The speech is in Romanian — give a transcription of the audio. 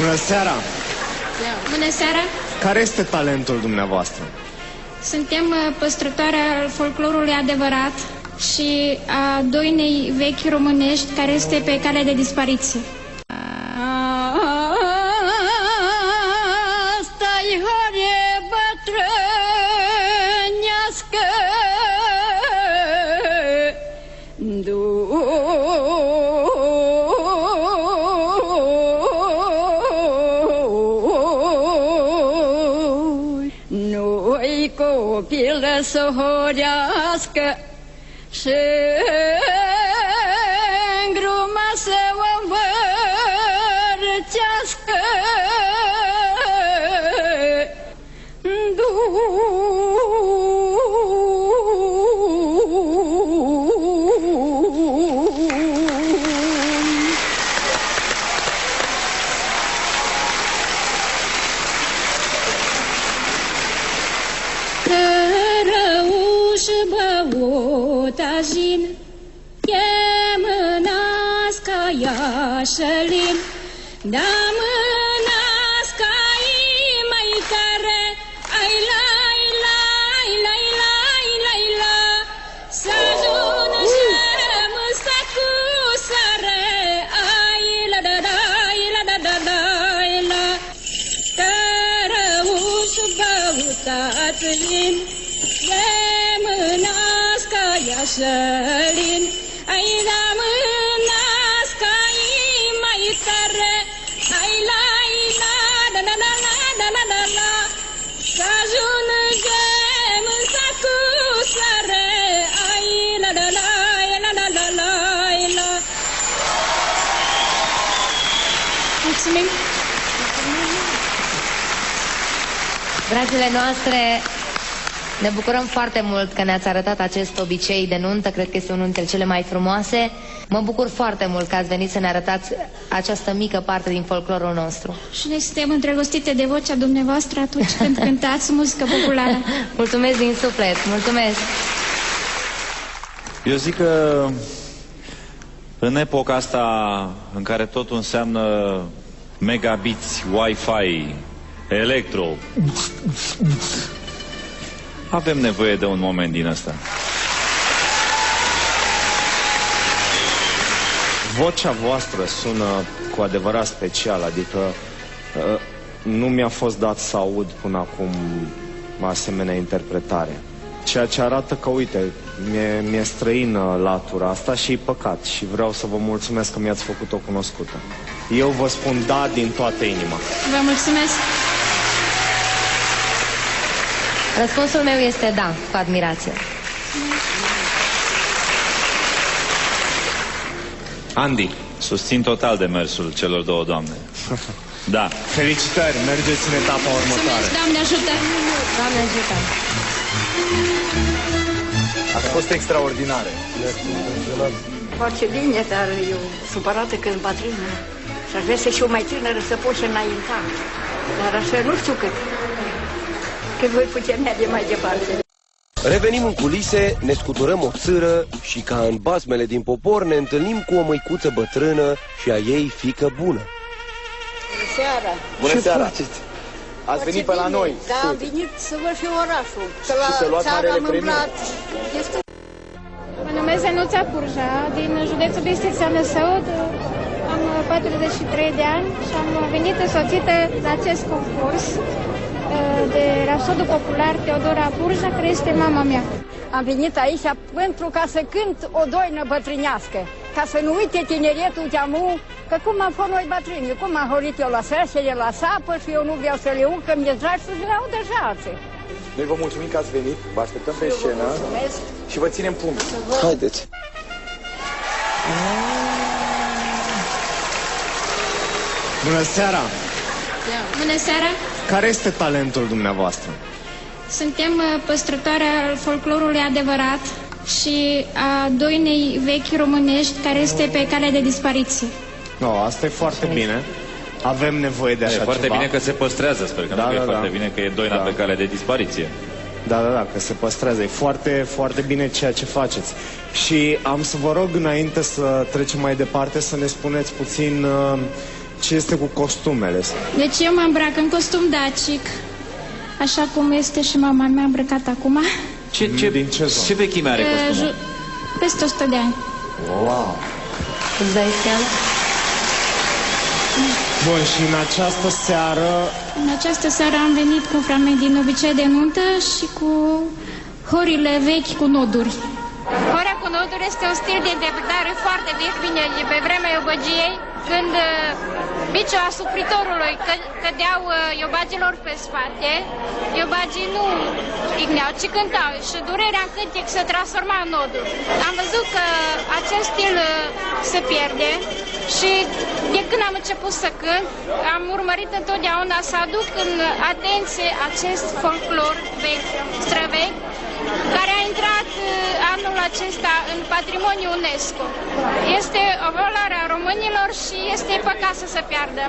Bună seara! Bună seara! Care este talentul dumneavoastră? Suntem păstrătoarea folclorului adevărat și a doinei vechi românești care este pe cale de dispariție. Stai, hore bătrânească, nu-i copilă să horească și îngruma să o învârtească. Cărăuși băutăjin, e mânească iașălin, da mânească-i mai care, ai lai, lai, lai, lai, lai, la, să ajună și cu sare, ai la da da, la da da da, la. Cărăuși băutăjin, e mânească iașălin, ai da mânească-i mai tare, ai lai la da da da la da la da la, să ajungem în sacu sare, ai la da la la la la la la. Mulțumim! Dragile noastre, ne bucurăm foarte mult că ne-ați arătat acest obicei de nuntă, cred că este unul dintre cele mai frumoase. Mă bucur foarte mult că ați venit să ne arătați această mică parte din folclorul nostru. Și noi suntem îndrăgostite de vocea dumneavoastră atunci când cântați muzică populară. Mulțumesc din suflet, mulțumesc! Eu zic că în epoca asta în care totul înseamnă megabiți, Wi-Fi, electro, avem nevoie de un moment din ăsta. Vocea voastră sună cu adevărat special, adică nu mi-a fost dat să aud până acum asemenea interpretare. Ceea ce arată că, uite, mi-e străină latura asta și e păcat și vreau să vă mulțumesc că mi-ați făcut-o cunoscută. Eu vă spun da din toată inima. Vă mulțumesc! Răspunsul meu este da, cu admirație. Andy. Susțin total demersul celor două doamne. Da. Felicitări, mergeți în etapa următoare. Mulțumesc, Doamne ajută! Doamne ajută! A fost extraordinare. Foarte bine, dar eu supărată că sunt bătrână și aș vrea să fiu mai tânără să pot și înainta. Dar așa nu știu cât voi putea merge mai departe. Revenim în culise, ne scuturăm o țâră și ca în basmele din popor ne întâlnim cu o măicuță bătrână și a ei fiică bună. Bună seara! Bună seara! Ați venit pe la noi. Da, am venit să văd și orașul. Că la să luați țară am marele umblat. Este... Mă numesc Zenuța Purja, din județul Bistrița Năsăud. Am 43 de ani și am venit însoțită la acest concurs de rapsodul popular Teodora Purja, care este mama mea. Am venit aici pentru ca să cânt o doină bătrânească, ca să nu uite tineretul de-amu, că cum am fost noi bătrâni, cum am horit eu la sărsele, la sapă și eu nu vreau să le urc, că mi-e dragi să le aud deja alții. Noi vă mulțumim că ați venit, vă așteptăm pe scenă și vă ținem pumn. Haideți! Bună seara! Bună seara! Care este talentul dumneavoastră? Suntem păstrătoarea folclorului adevărat și a doinei vechi românești care este pe cale de dispariție. No, asta e foarte bine. Avem nevoie de așa ceva. E foarte bine că se păstrează, sper că nu e foarte bine că e doina pe cale de dispariție. Da, că se păstrează. E foarte, foarte bine ceea ce faceți. Și am să vă rog, înainte să trecem mai departe, să ne spuneți puțin ce este cu costumele? Deci eu mă îmbrac în costum dacic, așa cum este și mama mea îmbrăcat acum. Ce vechime are costumul? Peste 100 de ani. Wow! Îți dai seama? Bun, și în această seară... În această seară am venit cu fragment din obicei de nuntă și cu horile vechi cu noduri. Horea cu noduri este un stil de interpretare foarte vechi, vine pe vremea iobăgiei, când biciul asupritorului cădeau iobagilor pe spate, iobagii nu igneau, ci cântau și durerea în cântec se transforma în noduri. Am văzut că acest stil se pierde și de când am început să cânt, am urmărit întotdeauna să aduc în atenție acest folclor vechi, străvechi, care a intrat anul acesta în patrimoniul UNESCO. Este o valoare a românilor și este păcat să se piardă.